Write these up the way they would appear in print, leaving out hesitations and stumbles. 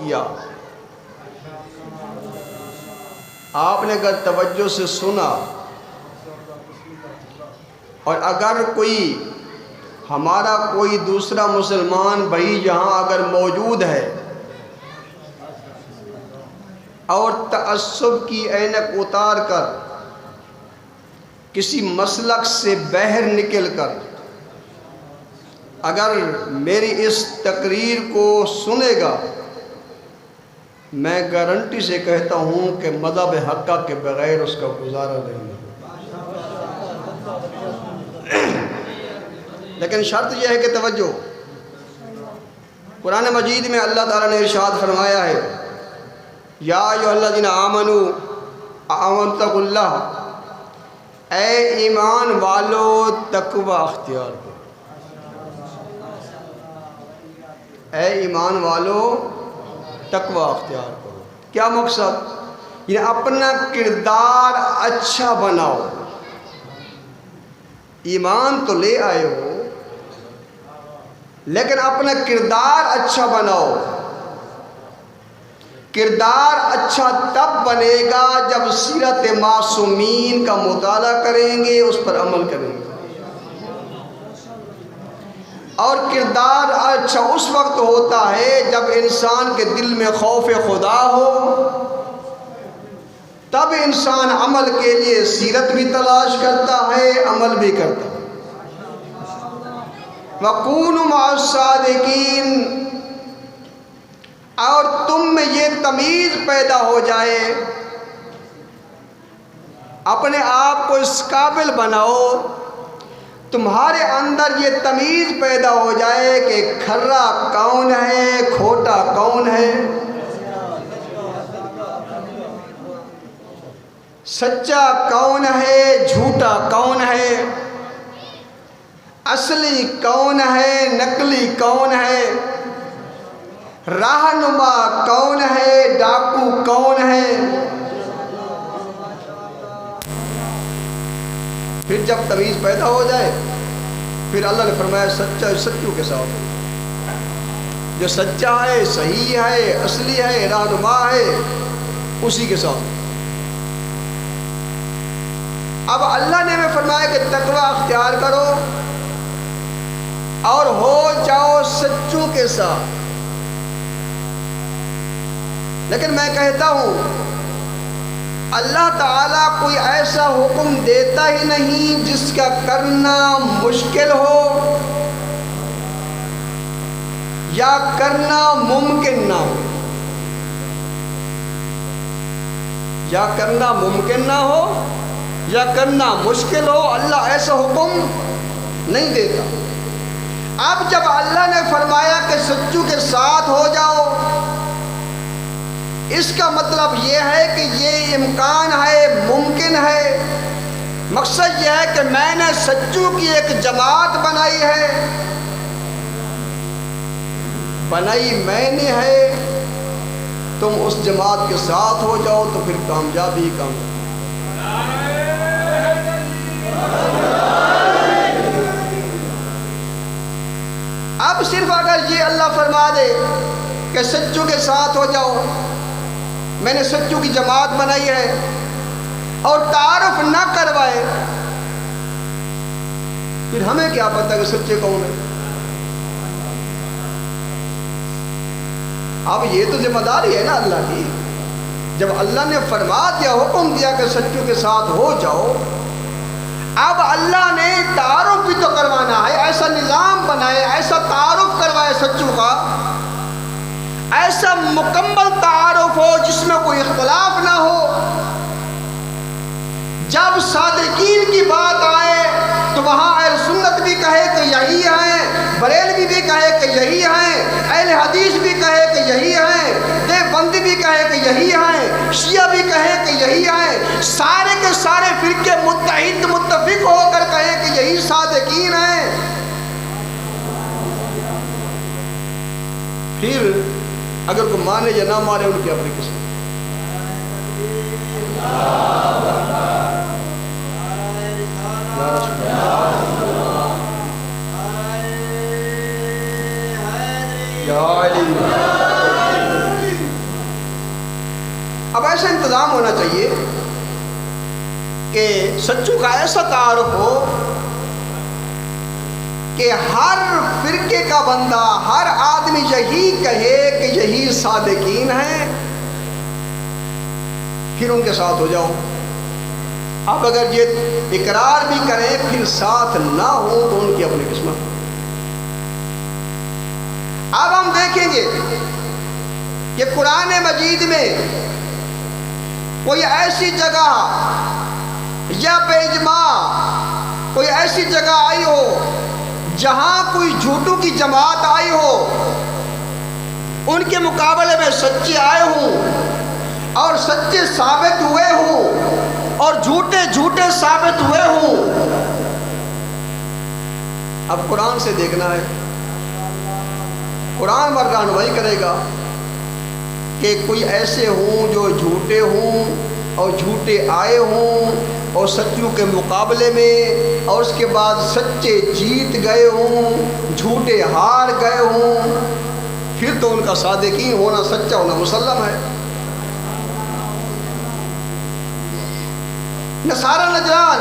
किया। आपने अगर तवज्जो से सुना और अगर कोई हमारा कोई दूसरा मुसलमान भाई यहाँ अगर मौजूद है और तअस्सुब की ऐनक उतार कर किसी मसलक से बाहर निकल कर अगर मेरी इस तकरीर को सुनेगा, मैं गारंटी से कहता हूँ कि मज़हब हक़्क़ा के बग़ैर उसका गुजारा नहीं है। लेकिन शर्त यह है कि तवज्जो, कुरान मजीद में अल्लाह ताला ने इरशाद फरमाया है, या अय्युहल्लज़ीना आमनू अमन्तकुल्लाह, ए ईमान वालो तकवा अख्तियार करो। ए ईमान वालो तकवा अख्तियार करो। क्या मकसद? ये अपना किरदार अच्छा बनाओ। ईमान तो ले आए हो लेकिन अपना किरदार अच्छा बनाओ। किरदार अच्छा तब बनेगा जब सीरत मासूमीन का मुताला करेंगे, उस पर अमल करेंगे। और किरदार अच्छा उस वक्त होता है जब इंसान के दिल में खौफ खुदा हो, तब इंसान अमल के लिए सीरत भी तलाश करता है, अमल भी करता है। वकूनु मअस-सादिकीन, और तुम में ये तमीज़ पैदा हो जाए, अपने आप को इस काबिल बनाओ, तुम्हारे अंदर ये तमीज़ पैदा हो जाए कि खर्रा कौन है, खोटा कौन है, सच्चा कौन है, झूठा कौन है, असली कौन है, नकली कौन है, रहनुमा कौन है, डाकू कौन है। फिर जब तमीज़ पैदा हो जाए, फिर अल्लाह ने फरमाया सच्चा सच्चू के साथ हो। जो सच्चा है, सही है, असली है, रहनुमा है, उसी के साथ। अब अल्लाह ने हमें फरमाया कि तकवा अख्तियार करो और हो जाओ सच्चों के साथ। लेकिन मैं कहता हूँ अल्लाह ताला कोई ऐसा हुक्म देता ही नहीं जिसका करना मुश्किल हो या करना मुमकिन ना हो, या करना मुमकिन ना हो या करना मुश्किल हो। अल्लाह ऐसा हुक्म नहीं देता। अब जब अल्लाह ने फरमाया कि सच्चू के साथ हो जाओ, इसका मतलब ये है कि ये इम्कान है, मुमकिन है। मकसद यह है कि मैंने सच्चू की एक जमात बनाई है, बनाई मैंने है, तुम उस जमात के साथ हो जाओ तो फिर कामयाबी कामयाबी। अब सिर्फ अगर ये अल्लाह फरमा दे कि सच्चू के साथ हो जाओ, मैंने सच्चू की जमात बनाई है, और तारुफ ना करवाए, फिर हमें क्या पता कि सच्चे कौन है। अब ये तो जिम्मेदारी है ना अल्लाह की। जब अल्लाह ने फरमा दिया, हुक्म दिया कि सच्चू के साथ हो जाओ, अब अल्लाह ने तारुफ भी तो करवाना है। ऐसा निज़ाम बनाए, ऐसा तारुफ करवाए सच्चू का, ऐसा मुकम्मल तारुफ हो जिसमें कोई इख्तलाफ ना हो। जब सादिकीन की बात आए तो वहाँ अहले सुन्नत भी कहे कि यही हैं, बरेलवी भी कहे कि यही हैं, अहले हदीस भी कहे कि यही हैं, देवबंदी भी कहे कि यही हैं, शिया भी कहे कि यही हैं, सारे के सारे फिरके मुत्तहिद मुत्तफिक होकर कहे कि यही सादिकीन हैं। फिर अगर को माने या ना माने उनकी अपनी किस्मत। इस्लाम होना चाहिए कि सच्चों का ऐसा तारुफ हो कि हर फिरके का बंदा, हर आदमी यही कहे कि यही सादिकीन है, फिर उनके साथ हो जाओ। अब अगर ये इकरार भी करें फिर साथ ना हो तो उनकी अपनी किस्मत। अब हम देखेंगे कि कुरान मजीद में कोई ऐसी जगह या बेइज्मा कोई ऐसी जगह आई हो जहां कोई झूठों की जमात आई हो, उनके मुकाबले में सच्चे आए हों और सच्चे साबित हुए हों और झूठे झूठे साबित हुए हों। अब कुरान से देखना है, कुरान पर रहनुमाई करेगा कि कोई ऐसे हों जो झूठे हों और झूठे आए हों और सच्चों के मुकाबले में, और उसके बाद सच्चे जीत गए हों, झूठे हार गए हों, फिर तो उनका सादिकीन होना, सच्चा होना मुसल्लम है। नसारा नजरान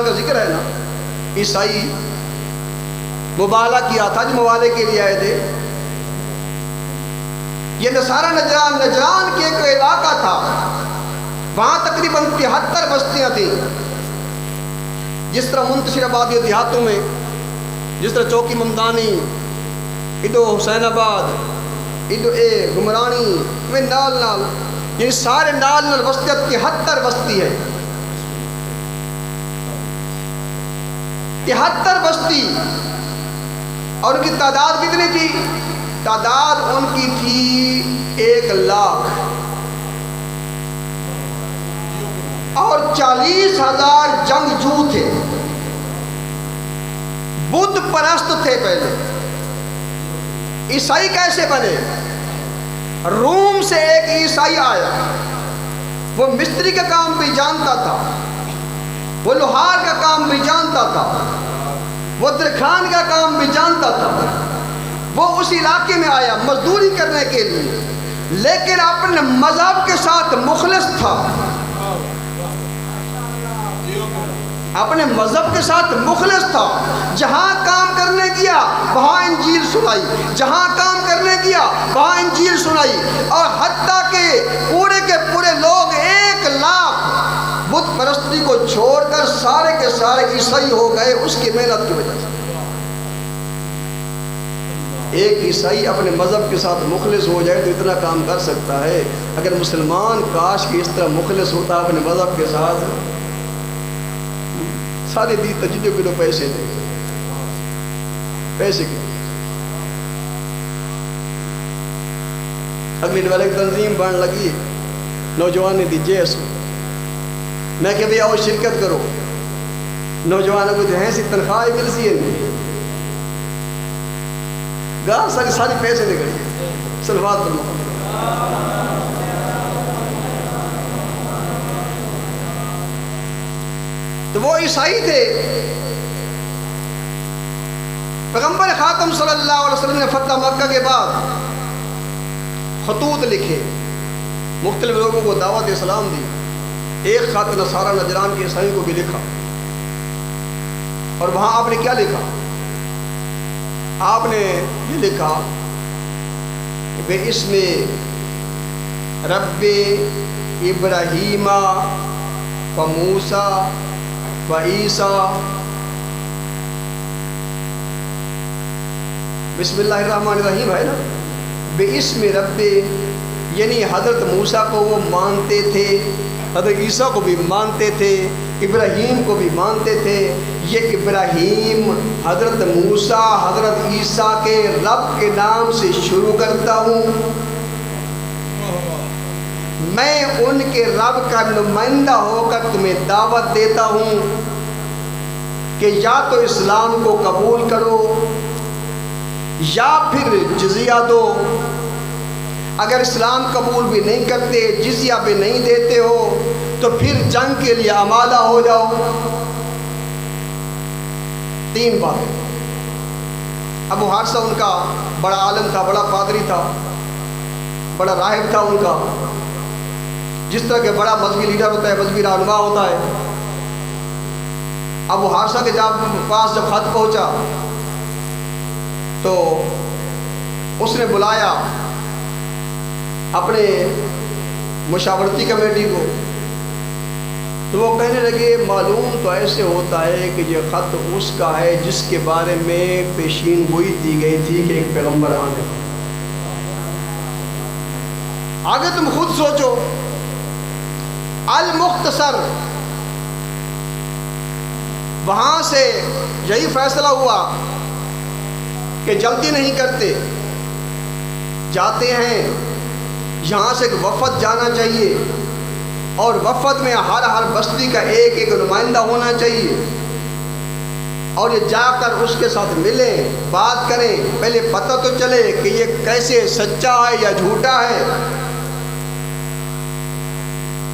का जिक्र है ना, ईसाई मुबाला किया था, जो मुबाले के लिए आए थे। ये नसारा नजरान के एक इलाका था, वहां तकरीबन 73 बस्तियां थी। जिस तरह मुंतशिर आबादी देहातों में, जिस तरह चौकी ममदानी, इदो हुसैनाबाद, इदो गुमरानी में नाल नाल, ये सारे नाल नाल बस्तियां 73 बस्ती है। 73 बस्ती, और उनकी तादाद कितनी थी? तादाद उनकी थी 1 लाख और 40,000 जंगजू थे, बुद्ध परस्त थे पहले। ईसाई कैसे बने? रोम से एक ईसाई आया, वो मिस्त्री का काम भी जानता था, वो लोहार का काम भी जानता था, वो दरखान का काम भी जानता था। वो उस इलाके में आया मजदूरी करने के लिए, लेकिन अपने मजहब के साथ मुखलिस था, अपने मजहब के साथ मुखलिस था। जहां काम करने गया वहां इंजील सुनाई, जहां काम करने गया वहां इंजील सुनाई, और हत्ता के पूरे लोग 1 लाख बुत परस्ती को छोड़कर सारे के सारे ईसाई हो गए उसकी मेहनत की वजह से। एक ईसाई अपने मजहब के साथ मुखलिस हो जाए तो इतना काम कर सकता है। अगर मुसलमान काश की इस तरह मुखलिस होता अपने मजहब के साथ, सारे दी तजिदों किलो पैसे दे, पैसे के अगली वाले तंजीम बन लगी, नौजवान ने दी जेस, मैं क्या भैया आओ शिरकत करो, नौजवानों को जो है सी तनख्वाह मिल सी है, गाँव सारी पैसे दे गई सलवात पर। तो वो ईसाई थे। पैगंबर खातम सल्लल्लाहु अलैहि वसल्लम ने फतह मक्का के बाद खतूत लिखे, मुख्तलिफ लोगों को दावत इस्लाम दी। एक खत नसारा नजरान के ईसाई को भी लिखा, और वहाँ आपने क्या लिखा? आपने ये लिखा कि बे इसमें रब्बे इब्राहीमा व मूसा व ईसा, बिस्मिल्लाहिर्रहमानिर्रहीम है ना। बे इसमें रब्बे यानी हज़रत मूसा को वो मानते थे, हज़रत ईसा को भी मानते थे, इब्राहीम को भी मानते थे। ये इब्राहीम हज़रत मूसा हज़रत ईसा के रब के नाम से शुरू करता हूँ। मैं उनके रब का नुमाइंदा होकर तुम्हें दावत देता हूँ कि या तो इस्लाम को कबूल करो या फिर जिजिया दो। अगर इस्लाम कबूल भी नहीं करते, जिजिया भी नहीं देते हो, तो फिर जंग के लिए आमादा हो जाओ। 3 बातें। अबू हारिसा उनका बड़ा आलिम था, बड़ा पादरी था, बड़ा राहिब था उनका, जिस तरह के बड़ा मजहबी लीडर होता है, मजहबी रहनुमा होता है। अब वो हादसा के पास जब खत पहुंचा तो उसने बुलाया अपने मुशावरती कमेटी को, तो वो कहने लगे मालूम तो ऐसे होता है कि ये ख़त उसका है जिसके बारे में पेशीन गोई दी गई थी कि एक पैगंबर आने। आगे तुम खुद सोचो। अल मुख्तसर, वहां से यही फैसला हुआ कि जल्दी नहीं करते, जाते हैं, यहाँ से एक वफद जाना चाहिए और वफद में हर बस्ती का एक एक नुमाइंदा होना चाहिए और ये जाकर उसके साथ मिलें, बात करें, पहले पता तो चले कि ये कैसे सच्चा है या झूठा है।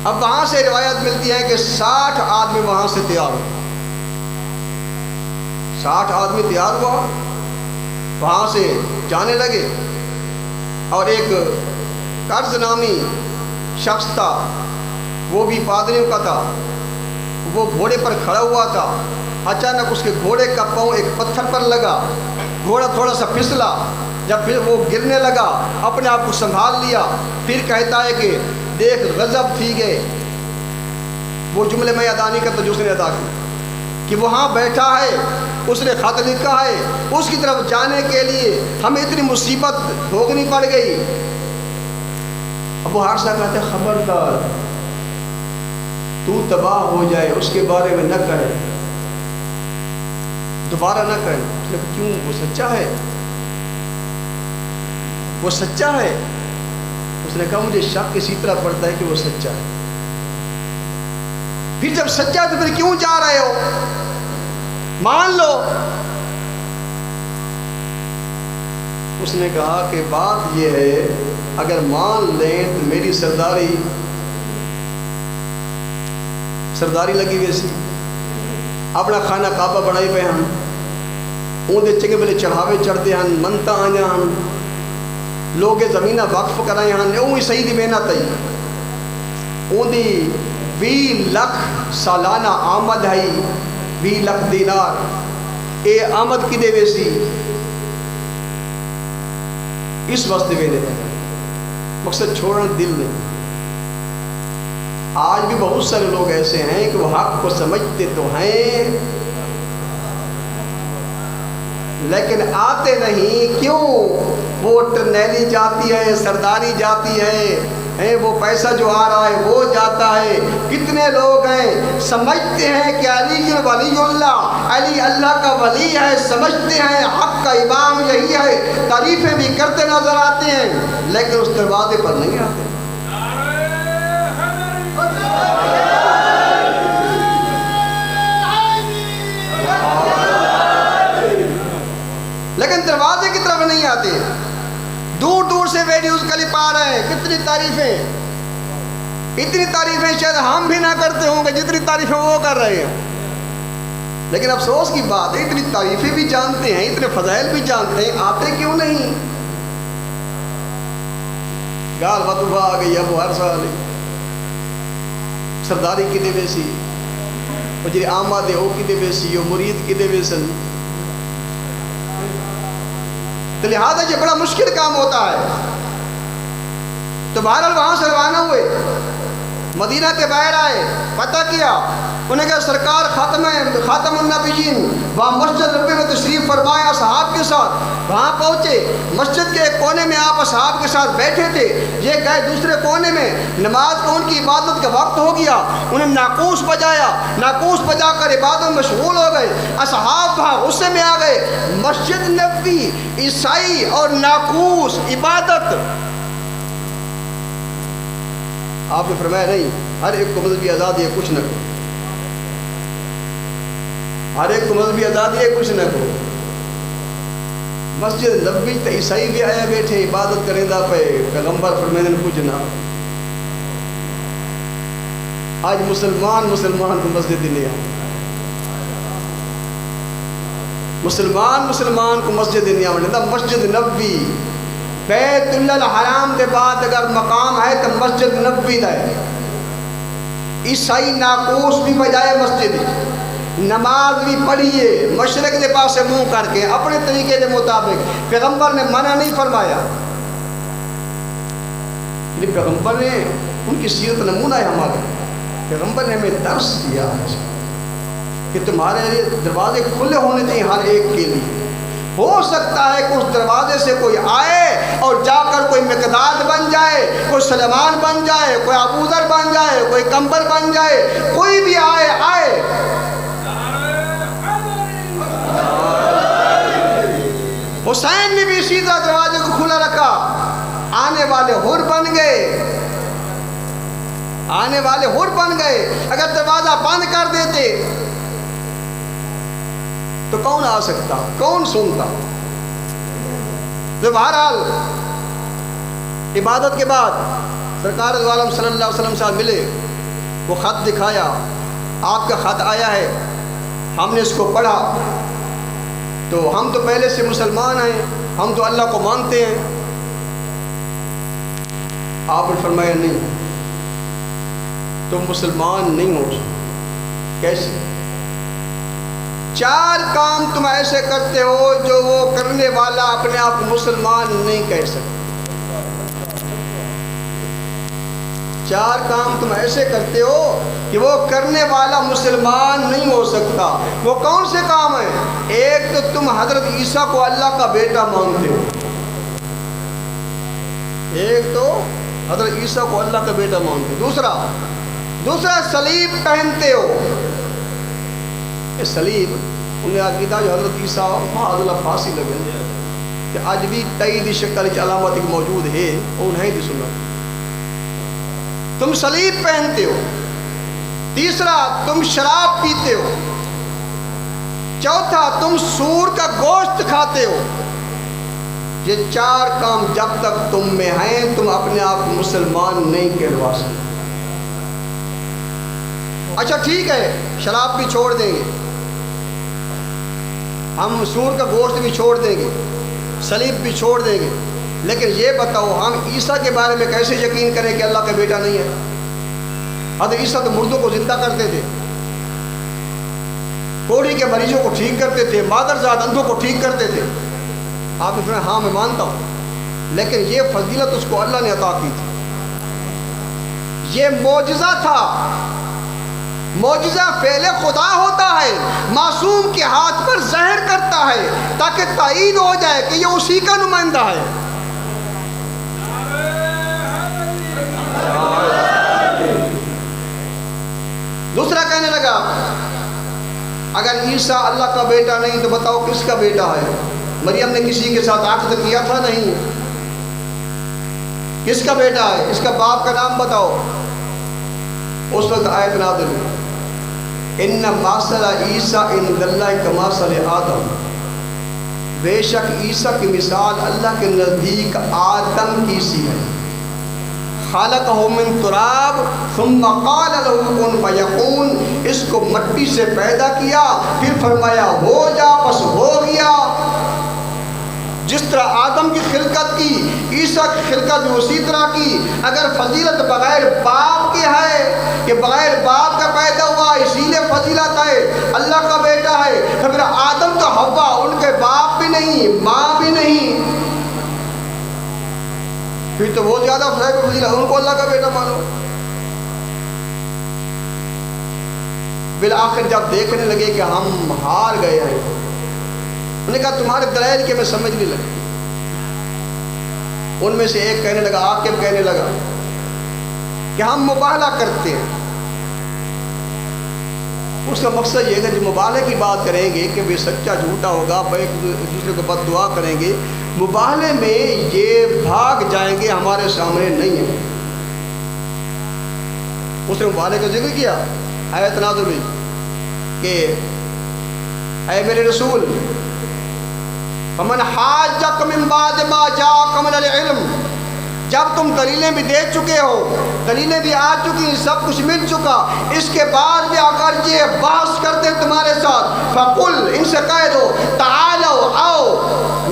अब वहाँ से रिवायत मिलती है कि 60 आदमी वहाँ से तैयार हुए। 60 आदमी तैयार हुआ, वहाँ से जाने लगे और एक कर्ज नामी शख्स था, वो भी पादरियों का था, वो घोड़े पर खड़ा हुआ था। अचानक उसके घोड़े का पाँव एक पत्थर पर लगा, घोड़ा थोड़ा सा फिसला, जब फिर वो गिरने लगा अपने आप को संभाल लिया, फिर कहता है कि देख गजब थी गए। वो जुमले में अदा नहीं करता जो उसने अदा की कि वहाँ बैठा है, उसने खत लिखा है, उसकी तरफ जाने के लिए हमें इतनी मुसीबत भोगनी पड़ गई। अब वो हादसा कहते खबरदार तू तबाह हो जाए उसके बारे में न कहे, दोबारा न कहे। क्यों? वो सच्चा है, वो सच्चा है। उसने कहा मुझे शक इसी तरह पड़ता है कि वो सच्चा है। फिर जब सच्चा है तो फिर क्यों जा रहे हो? मान लो। उसने कहा कि बात यह है अगर मान लें तो मेरी सरदारी लगी वैसी, अपना खाना काबा बनाई पे हम ऊँधे चंगे बले चढ़ावे चढ़ते हैं, मनता आया हम लोग ज़मीन वक्फ कराए हैं, ऊँ सही दी मेहनत है ऊँधी 20 लाख सालाना आमद है, 20 लाख दीनार ए आमद की दे वैसी इस वास्ते वे देते मकसद छोड़ना दिल नहीं। आज भी बहुत सारे लोग ऐसे हैं कि वो हक को समझते तो हैं लेकिन आते नहीं। क्यों? वो टर्नेली जाती है, सरदारी जाती है, वो पैसा जो आ रहा है वो जाता है। कितने लोग हैं समझते हैं कि अली वलीउल्लाह, अली अल्लाह का वली है, समझते हैं हक का इमाम यही है, तारीफें भी करते नजर आते हैं लेकिन उस दरवाजे पर नहीं आते। लेकिन दरवाजे की तरफ नहीं आते, दूर दूर से वीडियोस क्लिप आ रहे हैं। कितनी तारीफें, इतनी तारीफें शायद हम भी ना करते होंगे जितनी तारीफें वो कर रहे हैं। लेकिन अफसोस की बात है इतनी तारीफें भी जानते हैं, इतने फजाइल भी जानते हैं, आते क्यों नहीं? गाल बतुफा आ गई अब हर साल सरदारी की देवेसी जी आमादे हो की देवेसी, मुरीद की देवेसन। तो लिहाजा ये बड़ा मुश्किल काम होता है। तो बहरहाल वहाँ से रवाना हुए, मदीना के बाहर आए, पता किया, उन्हें कहा सरकार खातमुन नबीयीन वहाँ मस्जिद नबी में तशरीफ़ फरमाया असहाब के साथ। वहाँ पहुँचे, मस्जिद के एक कोने में आप असहाब के साथ बैठे थे, ये गए दूसरे कोने में, नमाज को उनकी इबादत का वक्त हो गया, उन्हें नाकूस बजाया, नाकूस बजा कर इबादत में मशगूल हो गए। असहाब वहाँ गुस्से में आ गए, मस्जिद नबी, ईसाई और नाकूस इबादत। आपने फरमाया नहीं, हर एक को मजहबी आज़ादी है, कुछ न करो, हर एक को मजहबी आज़ादी है, कुछ न करो। मस्जिद नबी तो ईसाई भी आया बैठे इबादत करेंदा पे, पैगंबर फरमाने कुछ ना। आज मुसलमान को मस्जिद नहीं आए, मुसलमान को मस्जिद नहीं आने, मस्जिद नबी बैतुल्लाह हराम के बाद अगर मकाम है तो मस्जिद नबवी है। ईसाई नाकूस भी बजाए मस्जिद, नमाज भी पढ़िए मशरक के पास मुंह करके अपने तरीके के मुताबिक। पैगंबर ने मना नहीं फरमाया, पैगंबर ने उनकी सीरत नमूना है हमारा। पैगंबर ने हमें दर्श दिया है कि तुम्हारे लिए दरवाजे खुले होने चाहिए हर एक के लिए। हो सकता है कि उस दरवाजे से कोई आए और जाकर कोई मिकदाद बन जाए, कोई सलमान बन जाए, कोई अबूजर बन जाए, कोई कंबर बन जाए, कोई भी आए आए। हुसैन ने भी इसी तरह दरवाजे को खुला रखा, आने वाले हुर बन गए, आने वाले हुर बन गए। अगर दरवाजा बंद कर देते तो कौन आ सकता, कौन सुनता। तो बहरहाल इबादत के बाद सरकार दो आलम सल्लल्लाहु अलैहि वसल्लम साहब मिले, वो ख़त दिखाया, आपका ख़त आया है, हमने इसको पढ़ा। तो हम तो पहले से मुसलमान हैं, हम तो अल्लाह को मानते हैं। आपने फरमाया नहीं, तुम मुसलमान नहीं हो। कैसे? 4 काम तुम ऐसे करते हो जो वो करने वाला अपने आप मुसलमान नहीं कह सकता। 4 काम तुम ऐसे करते हो कि वो करने वाला मुसलमान नहीं हो सकता। वो कौन से काम है? एक तो तुम हजरत ईसा को अल्लाह का बेटा मानते हो, एक तो हजरत ईसा को अल्लाह का बेटा मानते हो। दूसरा सलीब पहनते हो। सलीब उन्हें अकीदा जो हजरत ईसा माअल्लाह फांसी लगे कि आज भी तईद शक्ल की अलामत मौजूद है, उन्हें भी सुना। तुम सलीब पहनते हो। तीसरा, तुम शराब पीते हो। चौथा, तुम सूर का गोश्त खाते हो। ये 4 काम जब तक तुम में हैं तुम अपने आप मुसलमान नहीं कहलवा सकते। अच्छा ठीक है, शराब भी छोड़ देंगे, हम सूर का गोश्त भी छोड़ देंगे, सलीब भी छोड़ देंगे, लेकिन ये बताओ हम ईसा के बारे में कैसे यकीन करें कि अल्लाह का बेटा नहीं है? हज़रत ईसा तो मुर्दों को जिंदा करते थे, कोढ़ी के मरीजों को ठीक करते थे, मादरजात अंधों को ठीक करते थे। आपने सुना? हाँ मैं मानता हूँ, लेकिन ये फजीलत उसको अल्लाह ने अता की थी। ये मौजज़ा था। मौजज़ा फ़ेले खुदा होता है, मासूम के हाथ पर ज़हर करता है ताकि तायीद हो जाए कि ये उसी का नुमाइंदा है। दूसरा कहने लगा, अगर ईसा अल्लाह का बेटा नहीं तो बताओ किसका बेटा है? मरियम ने किसी के साथ आक़द किया था? नहीं। किसका बेटा है? इसका बाप का नाम बताओ। उस वक्त आयत नाज़िल हुई, इन्ना मासला ईसा इंदल्लाहि कमासल आदम, बेशक ईसा की मिसाल अल्लाह के नज़दीक आदम की सी है। खालक़हु मिन तुराब सुम्मा क़ाल लहू कुन फयकून, इसको मट्टी से पैदा किया फिर फरमाया हो जा, बस हो गया। जिस तरह आदम की खिलकत की, ईसा की खिलकत भी उसी तरह की। अगर फजीलत बगैर बाप के है कि बगैर बाप का पैदा हुआ इसीलिए फजीलत है, अल्लाह का बेटा है, तो फिर आदम तो हव्वा उनके बाप भी नहीं माँ भी नहीं, फिर तो बहुत ज़्यादा फजीलत, उनको अल्लाह का बेटा मानो। बिल आखिर जब देखने लगे कि हम हार गए हैं, उन्होंने कहा तुम्हारे दलाइल के मैं समझ नहीं लगे। उनमें से एक कहने लगा, आकिब कहने लगा कि हम मुबाहला करते हैं। उसका मकसद ये है कि मुबाहले की बात करेंगे कि वे सच्चा झूठा होगा, एक दूसरे को बद्दुआ करेंगे, मुबाहले में ये भाग जाएंगे हमारे सामने नहीं है। उसने मुबाहले का जिक्र किया, आयत नाज़िल हुई कि ऐ मेरे रसूल फमन हाज्जक मिन बाद मा जाअकम मिनल इल्म, जब तुम दलीलें भी दे चुके हो, दलीलें भी आ चुकी, सब कुछ मिल चुका, इसके बाद भी अगर ये बहस करते तुम्हारे साथ, फकुल इनसे कह दो तालो आओ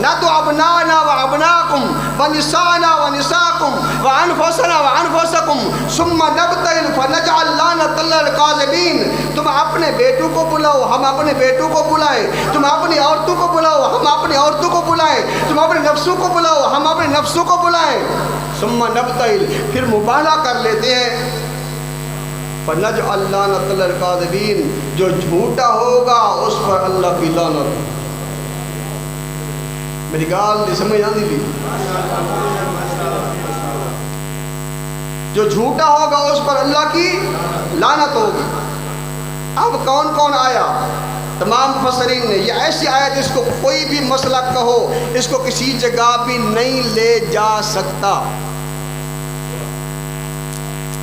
न तो अबनाना व अबनाकुम व निसाना व निसाकुम व अनफुसना व अनफुसकुम सुम्मा नब्तहिल फनजअल लानतल्लाहिल काज़िबीन। तुम अपने बेटों को बुलाओ, हम अपने बेटों को बुलाएं। तुम अपनी औरतों को बुलाओ, हम अपनी औरतों को बुलाएं। तुम अपने नफ्सों को बुलाओ, हम अपने नफ्सों को बुलाएं। सुम्मा नब्तहिल, फिर मुबाला कर लेते हैं। फनजअल लानतल्लाहिल काज़िबीन, जो झूठा होगा उस पर अल्लाह की लानत। मेरी गाल नहीं समझ आती भी, जो झूठा होगा उस पर अल्लाह की लानत होगी। अब कौन कौन आया? तमाम मुफस्सिरीन ने, ये ऐसी आयत इसको कोई भी मसला कहो, इसको किसी जगह भी नहीं ले जा सकता।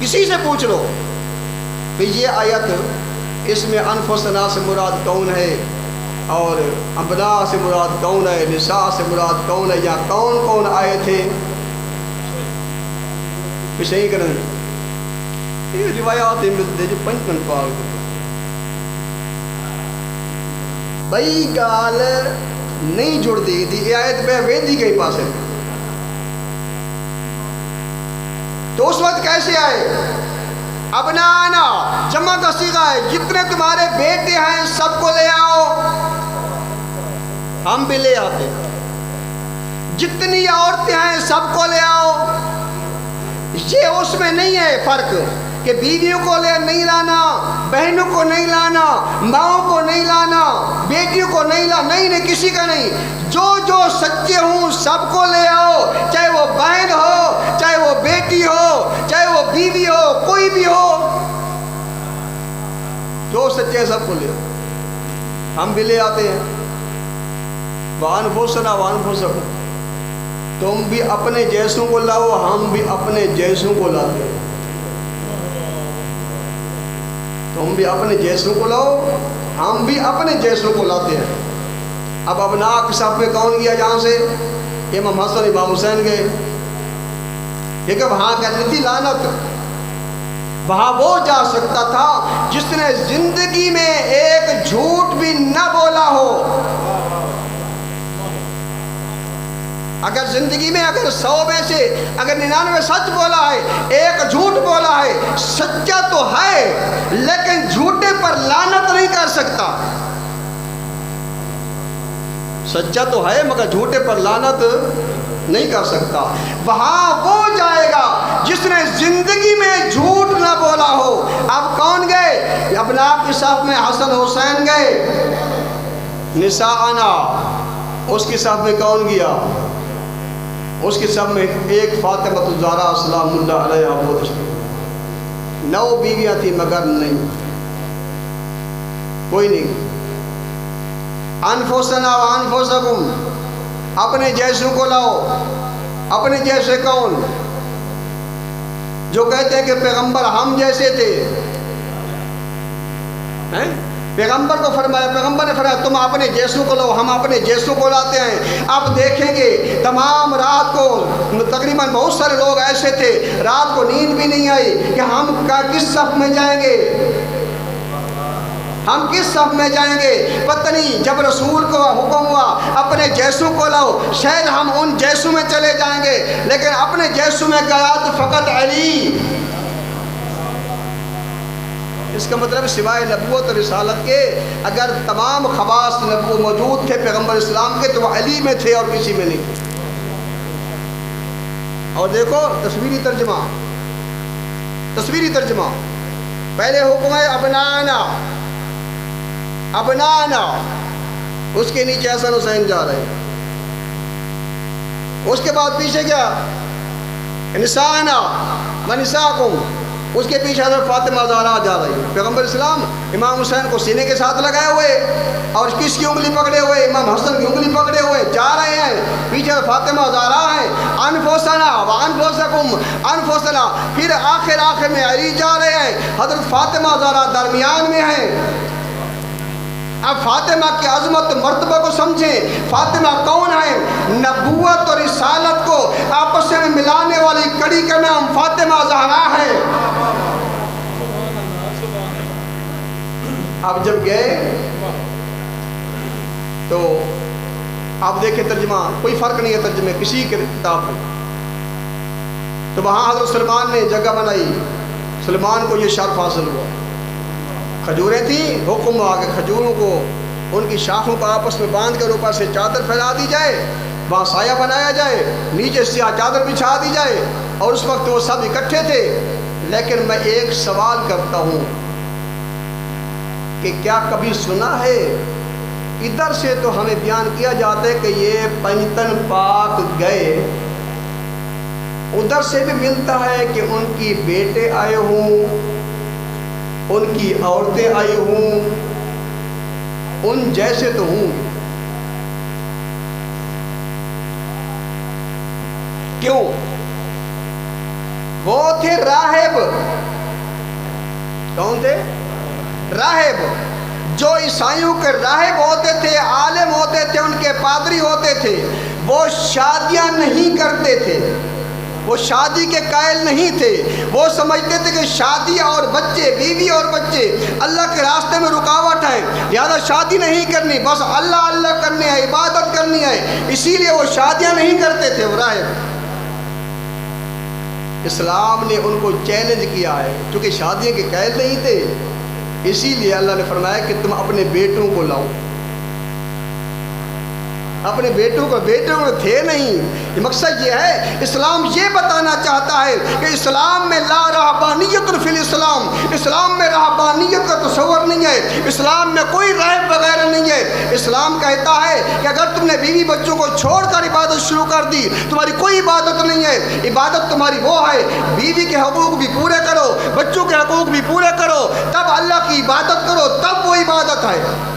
किसी से पूछ लो कि ये आयत, इसमें अनफुसना से मुराद कौन है और अबना से मुराद कौन है, निसा से मुराद कौन है, या कौन कौन आए थे, सही करें। ये रिवायात मिलते जो पंचमन पाल भाई गाल नहीं जुड़ दी थी ये आयत पे वेदी के पास है। तो उस वक्त कैसे आए? अपना आना जमा का सीगा है, जितने तुम्हारे बेटे हैं सबको ले आओ। हम भी ले आते। जितनी औरतें हैं सबको ले आओ। ये उसमें नहीं है फर्क कि बीवियों को ले नहीं लाना, बहनों को नहीं लाना, माओ को नहीं लाना, बेटियों को नहीं लाना, नहीं किसी का नहीं। जो जो सच्चे हूँ सबको ले आओ, चाहे वो बहन हो, चाहे वो बेटी हो, चाहे वो बीवी हो, कोई भी हो, जो सच्चे सबको ले आओ। हम भी ले आते हैं। वान फोसना वान फोसको, तुम भी अपने जैसों को लाओ, हम भी अपने जैसों को लाते हैं। तुम भी अपने जैसों को लाओ, हम भी अपने जैसों को लाते हैं। अब अबनाक साहब में कौन गया जहाँ से? इमाम हसन इमाम हुसैन गए। क्योंकि वहाँ कहती थी लानत, वहाँ वो जा सकता था जिसने जिंदगी में एक झूठ भी न बोला हो। अगर जिंदगी में अगर 100 में से अगर 99 सच बोला है, एक झूठ बोला है, सच्चा तो है लेकिन झूठे पर लानत नहीं कर सकता। सच्चा तो है मगर झूठे पर लानत नहीं कर सकता। वहां वो जाएगा जिसने जिंदगी में झूठ ना बोला हो। अब कौन गए? अपने आप के साथ में हसन हुसैन गए। निसा आना, उसके साथ में कौन गया? उसके सब में एक फातिमा ज़हरा सलामुल्लाह अलैहा बहुत 9 बीवियाँ थी मगर नहीं, कोई नहीं। अनफुसना व अनफुसकुम, अपने जैसों को लाओ। अपने जैसे कौन? जो कहते हैं कि पैगंबर हम जैसे थे, हैं? पैगंबर को फरमाया, पैगंबर ने फरमाया तुम अपने जैसों को लो, हम अपने जैसों को लाते हैं। अब देखेंगे तमाम रात को तकरीबन बहुत सारे लोग ऐसे थे, रात को नींद भी नहीं आई कि हम किस सफ में जाएंगे, हम किस सफ में जाएंगे। पता नहीं, जब रसूल को हुक्म हुआ अपने जैसों को लाओ, शायद हम उन जैसों में चले जाएंगे, लेकिन अपने जैसों में गया तो फ़कत अली। इसका मतलब सिवाय नबूवत और रिसालत के अगर तमाम खवास नबू मौजूद थे पैगंबर इस्लाम के तो वह अली में थे और किसी में नहीं थे। और देखो तस्वीरी तर्जमा, तस्वीरी तर्जमा। पहले हुक्म है अबनाना, अबनाना, उसके नीचे हसन हुसैन जा रहे हैं। उसके बाद पीछे क्या? निसाना व निसाकुम, उसके पीछे हज़रत फातिमा ज़हरा जा रही है। पैगंबर इस्लाम इमाम हुसैन को सीने के साथ लगाए हुए और किसकी उंगली पकड़े हुए? इमाम हसन की उंगली पकड़े हुए जा रहे हैं। पीछे फातिमा ज़हरा है। अनफुसना व अनफुसकुम, अनफुसना, फिर आखिर में अली जा रहे हैं, हज़रत फातिमा ज़हरा दरमियान में है। अब फातिमा की अज़मत मर्तबा को समझें। फातिमा कौन है? नबूवत और रिसालत को आपस में मिलाने वाली कड़ी का नाम फातिमा ज़हरा है। अब जब गए तो आप देखें तर्जमा, कोई फ़र्क नहीं है तर्जमे किसी के किताब में। तो वहाँ हज़रत सलमान ने जगह बनाई, सलमान को ये शर्फ हासिल हुआ। खजूरें थी, हुक्म आ गया खजूरों को उनकी शाखों को आपस में बांध कर ऊपर से चादर फैला दी जाए, वहाँ साया बनाया जाए, नीचे से चादर बिछा दी जाए। और उस वक्त वो सब इकट्ठे थे। लेकिन मैं एक सवाल करता हूँ कि क्या कभी सुना है, इधर से तो हमें बयान किया जाता है कि ये पंजतन पाक गए, उधर से भी मिलता है कि उनकी बेटे आए हों, उनकी औरतें आई हों, उन जैसे तो हूँ। क्यों? वो थे राहिब। कौन थे? राहिब। जो ईसाइयों के राहिब होते थे, आलिम होते थे, उनके पादरी होते थे, वो शादियां नहीं करते थे, वो शादी के कायल नहीं थे। वो समझते थे कि शादी और बच्चे, बीवी और बच्चे अल्लाह के रास्ते में रुकावट है, लिहाजा शादी नहीं करनी, बस अल्लाह अल्लाह करनी है, इबादत करनी है। इसीलिए वो शादियां नहीं करते थे। वो राहिब, इस्लाम ने उनको चैलेंज किया है, क्योंकि शादियों के कायल नहीं थे। इसीलिए अल्लाह ने फरमाया कि तुम अपने बेटों को लाओ। अपने बेटों को, बेटों में थे नहीं। ये मकसद ये है, इस्लाम ये बताना चाहता है कि इस्लाम में ला रहबानियत फिल इस्लाम, इस्लाम में रहबानियत का तस्वर नहीं है, इस्लाम में कोई राहिब वगैरह नहीं है। इस्लाम कहता है कि अगर तुमने बीवी बच्चों को छोड़कर इबादत शुरू कर दी, तुम्हारी कोई इबादत नहीं है। इबादत तुम्हारी वो है, बीवी के हकूक़ भी पूरे करो, बच्चों के हकूक़ भी पूरे करो, तब अल्लाह की इबादत करो, तब वो इबादत है।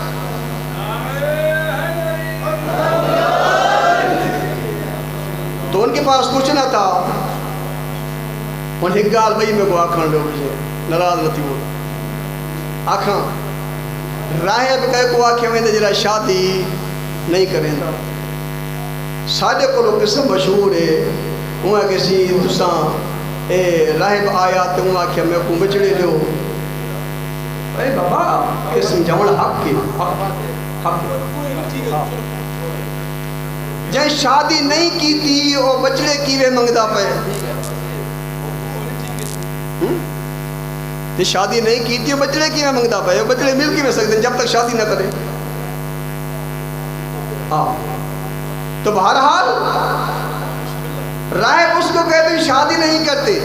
तो उनके पास कुछ ना था। उन्हें गाल भाई में को आखन लोग नाराज नहीं वो आखन राहिब कह को आखे में जरा शादी नहीं करेंदा। साढ़े को लोग किस्म मशहूर है, वहाँ किसी तुसा ए राहिब आया तो वहाँ आखे मैं को बचड़े दो। अरे बाबा ये समझावण हक के हक जै शादी नहीं की थी वो बचड़े की वे मंगदा पे। तो शादी नहीं की थी वो बचड़े की वे मंगदा पे, वो बचड़े मिल के में सकते जब तक शादी ना करे। हाँ, तो बहरहाल राहिब उसको कहते शादी नहीं करते।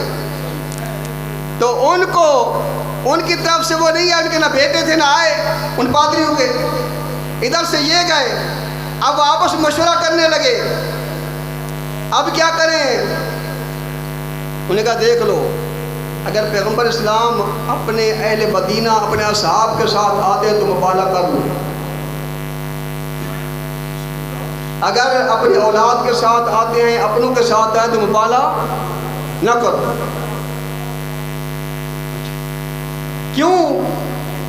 तो उनको उनकी तरफ से वो नहीं आए, उनके ना बेटे थे ना आए उन पादरियों के। इधर से ये गए, अब आपस में मशवरा करने लगे, अब क्या करें। उन्होंने कहा देख लो, अगर पैगंबर इस्लाम अपने अहले मदीना अपने असहाब के साथ आते हैं तो मुबाला कर लो, अगर अपनी औलाद के साथ आते हैं, अपनों के साथ आए तो मुबाला न करो। क्यों?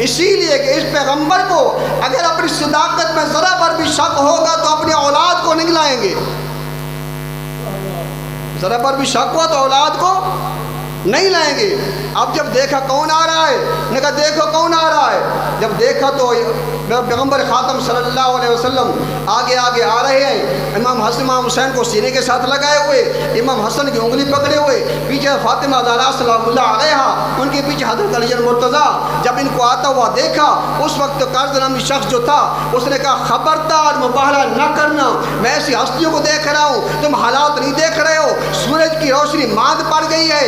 इसीलिए कि इस पैगंबर को अगर अपनी सदाकत में जरा पर भी शक होगा तो अपनी औलाद को नहीं लाएंगे। जरा पर भी शक हुआ तो औलाद को नहीं लाएंगे। अब जब देखा कौन आ रहा है, ने कहा देखो कौन आ रहा है। जब देखा तो पैगंबर खातम सल्लल्लाहु अलैहि वसल्लम आगे आगे आ रहे हैं, इमाम हसन इमाम हुसैन को सीने के साथ लगाए हुए, इमाम हसन की उंगली पकड़े हुए, पीछे फातिमा ज़हरा सलामुल्लाह अलैहा, उनके पीछे हज़रत अली मुर्तज़ा। जब इनको आता हुआ देखा, उस वक्त कर्ज नामी शख्स जो था उसने कहा खबरदार मुबाहला न करना, मैं ऐसी हस्तियों को देख रहा हूँ, तुम हालात नहीं देख रहे हो। सूरज की रोशनी मांद पड़ गई है,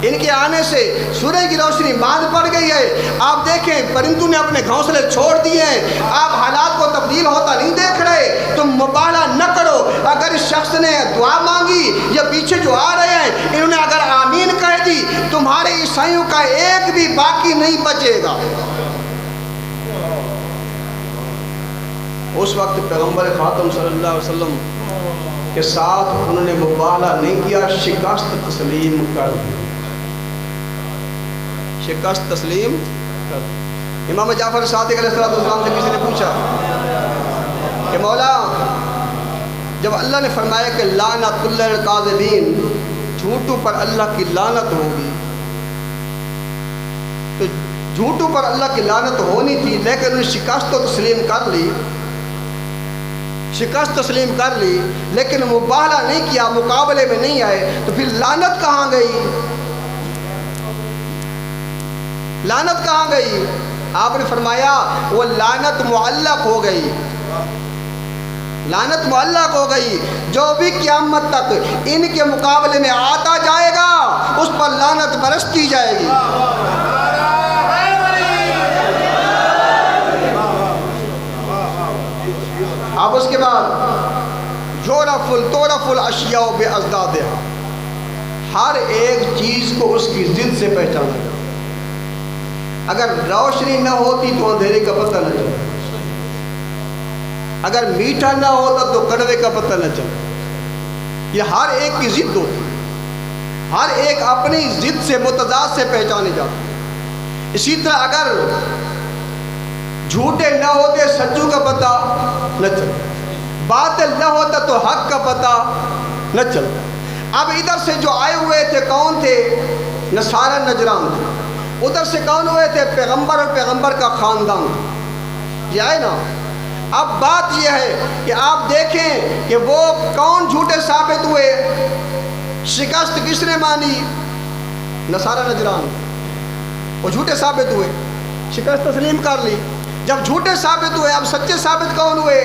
इनके आने से सूरज की रोशनी मांद पड़ गई है। आप देखें परिंदों ने अपने घोंसले छोड़ दिए हैं, आप हालात को तब्दील होता नहीं देख रहे, तुम मुबाहला न करो। अगर इस शख्स ने दुआ मांगी या पीछे जो आ रहे हैं इन्होंने अगर आमीन कह दी, तुम्हारे ईसाइयों का एक भी बाकी नहीं बचेगा। उस वक्त पैगंबर खातम सल्लल्लाहु अलैहि वसल्लम के साथ उन्होंने मुबाहला नहीं किया, शिकस्त तस्लीम कर दी, शिकस्त तस्लीम कर। इमाम जाफर सादिक अलैहिस्सलाम से किसी ने पूछा कि मौला जब अल्लाह ने फरमाया कि लानतुल्लिल काज़िबीन, झूठों पर अल्लाह की लानत होगी, तो झूठों पर अल्लाह की लानत होनी थी, लेकिन उन्हें शिकस्त तो तस्लीम कर ली, शिकस्त तस्लीम कर ली, लेकिन मुबाहला नहीं किया, मुकाबले में नहीं आए, तो फिर लानत कहाँ गई? लानत कहाँ गई? आपने फरमाया वो लानत मुअल्लक हो गई, लानत मुअल्लक हो गई। जो भी क़यामत तक इनके मुकाबले में आता जाएगा उस पर लानत बरसती जाएगी। अब उसके बाद जोरफुल तोरफुल अशिया बेअज़दादिहा, हर एक चीज़ को उसकी ज़िद से पहचाना जाए। अगर रोशनी न होती तो अंधेरे का पता न चलता, अगर मीठा ना होता तो कड़वे का पता न चलता। ये हर एक की ज़िद होती है, हर एक अपनी ज़िद से मुतज़ाद से पहचाने जाते हैं। इसी तरह अगर झूठे न होते सच्चू का पता न चलता, बातिल न होता तो हक का पता न चलता। अब इधर से जो आए हुए थे कौन थे? नसारा नजरान थे। उधर से कौन हुए थे? पैगंबर और पैगंबर का ख़ानदान था। ये आए ना। अब बात यह है कि आप देखें कि वो कौन झूठे साबित हुए, शिकस्त किसने मानी? नसारा नजरान, वो झूठे साबित हुए, शिकस्त तस्लीम कर ली। जब झूठे साबित हुए, अब सच्चे साबित कौन हुए?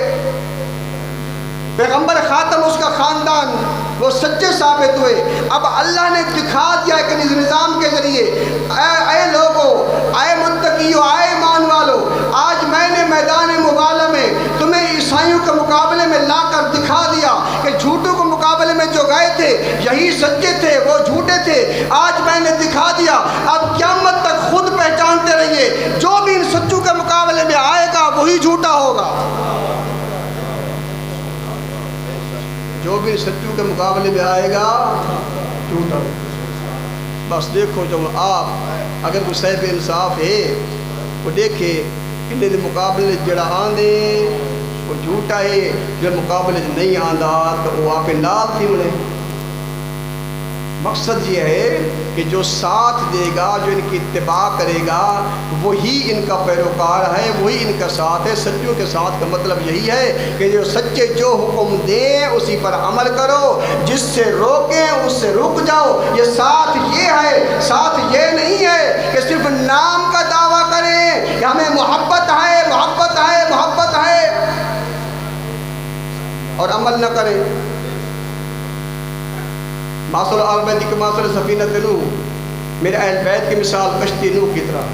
पैगंबर खातम, उसका ख़ानदान, वो सच्चे साबित हुए। अब अल्लाह ने दिखा दिया कि निज़ाम के ज़रिए, आए लोगों, आए मुत्तक़ियों, आए ईमान वालों, आज मैंने मैदान मुबाला में तुम्हें ईसाइयों के मुकाबले में लाकर दिखा दिया कि झूठों के मुकाबले में जो गए थे यही सच्चे थे, वो झूठे थे। आज मैंने दिखा दिया। अब क़यामत तक खुद पहचानते रहिए, जो भी इन सच्चों के मुकाबले में आएगा वही झूठा होगा। जो भी सच्चू के मुकाबले में आएगा झूठा। बस देखो, जब आप अगर कोई साहिब इंसाफ है वो देखे इन्हें मुकाबले जड़ा आंदे वो झूठा है, जो मुकाबले नहीं आंदा तो वो आप नाल थी मिले। मकसद ये है कि जो साथ देगा, जो इनकी इत्तिबा करेगा, वही इनका पैरोकार है, वही इनका साथ है। सच्चों के साथ का मतलब यही है कि जो सच्चे जो हुक्म दें उसी पर अमल करो, जिससे रोकें उससे रुक जाओ। ये साथ ये है, साथ ये नहीं है कि सिर्फ नाम का दावा करें कि हमें मोहब्बत है, मोहब्बत है, मोहब्बत है, और अमल न करें। मासल आलमैदी के मासल सफ़ीनत नूह, मेरे अहल बैत की मिसाल कश्ती नूह की तरह।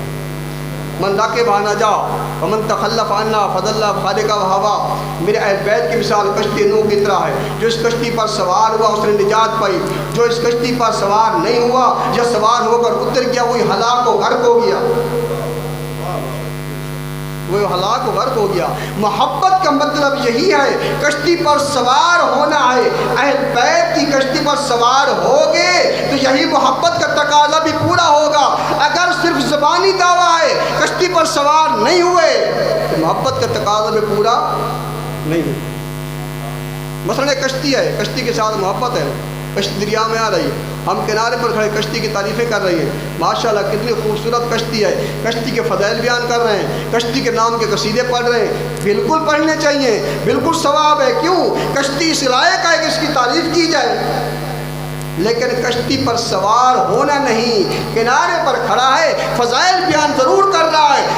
मन लाके बहाना जाओ मन तखल्लफ अन्ना फदल्ला खालिका हवा। मेरे अहल बैत की मिसाल कश्ती नूह की तरह है। जो इस कश्ती पर सवार हुआ उसने निजात पाई, जो इस कश्ती पर सवार नहीं हुआ या सवार होकर उतर गया वही हलाक हो गर्क हो गया, वो हलाक गर्क हो गया। मोहब्बत का मतलब यही है, कश्ती पर सवार होना है। अहल बैत की कश्ती पर सवार होगे तो यही मोहब्बत का तकाजा भी पूरा होगा। अगर सिर्फ ज़बानी दावा है, कश्ती पर सवार नहीं हुए तो मोहब्बत का तकाजा भी पूरा नहीं है। मसलन कश्ती है, कश्ती के साथ मोहब्बत है, कश्ती दरिया में आ रही है, हम किनारे पर खड़े कश्ती की तारीफ़ें कर रही हैं, माशाल्लाह कितनी खूबसूरत कश्ती है, कश्ती के फ़ज़ाइल बयान कर रहे हैं, कश्ती के नाम के कसीदे पढ़ रहे हैं। बिल्कुल पढ़ने चाहिए, बिल्कुल सवाब है। क्यों? कश्ती इस लायक है कि इसकी तारीफ़ की जाए, लेकिन कश्ती पर सवार होना नहीं, किनारे पर खड़ा है, फ़ज़ाइल बयान ज़रूर कर रहा है,